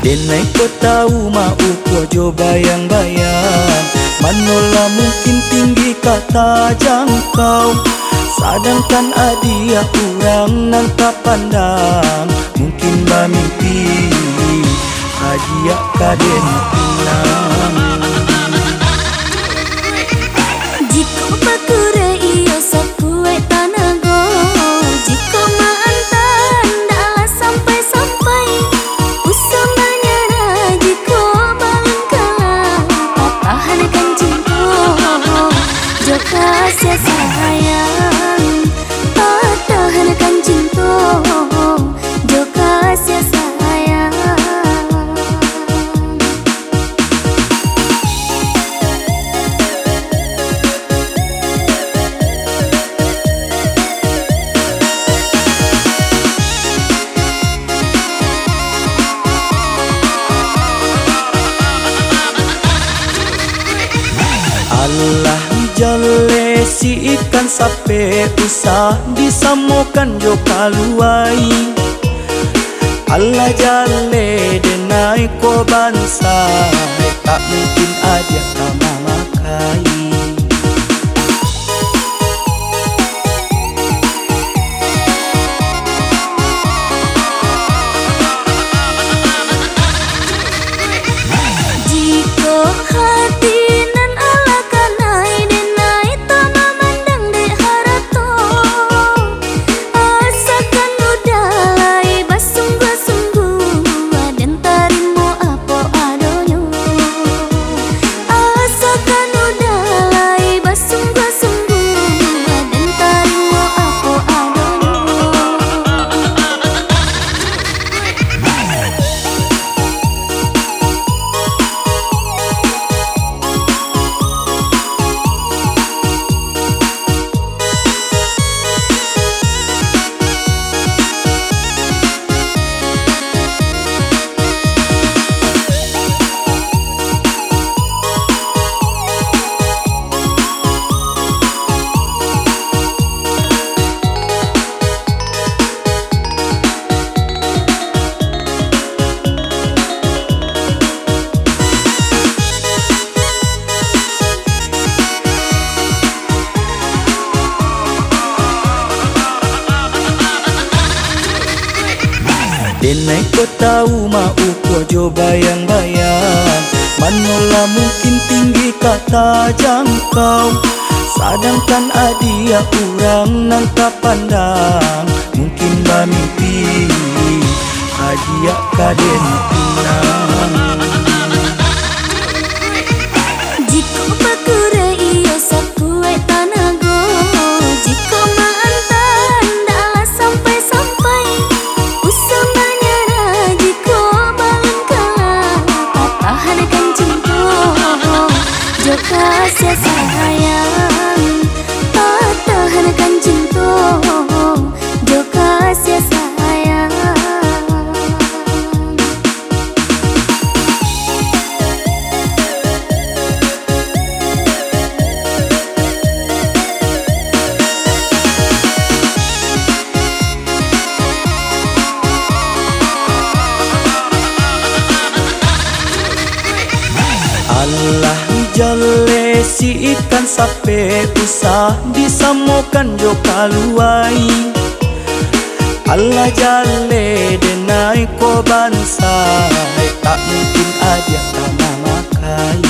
Denai ko tahu mau ko jo bayang-bayang, manola mungkin tinggi kata jangkau. Sedangkan adia orang nang tak pandang, mungkin bermimpi adia kaden pinang. Jika bakure iyo sakue tanago, jika mantan dah sampai-sampai, usamanya jika bangun kalah, pertahankan cinta, joka sia sayang, pertahankan cinta, joka sia sayang. Allah jale si ikan sape usah disamokan jo kaluai. Allah jale denai ko bansa, tak mungkin aja kama makai. Jika hati Denai ko tahu mau ko jo bayang-bayang, manola mungkin tinggi kata jangkau. Sedangkan adia orang nang tak pandang, mungkin bermimpi adia kaden pinang. jika bakure iyo sakue tanago, jika mantan dah sampai-sampai, usamanya jika bangun kalah, pertahankan cinta, joka sia sayang, pertahankan cinta, joka sia sayang. Allah jale si ikan sape usah disamokan jo kaluai. Allah jale denai ko bansa, tak mungkin aja kama makai.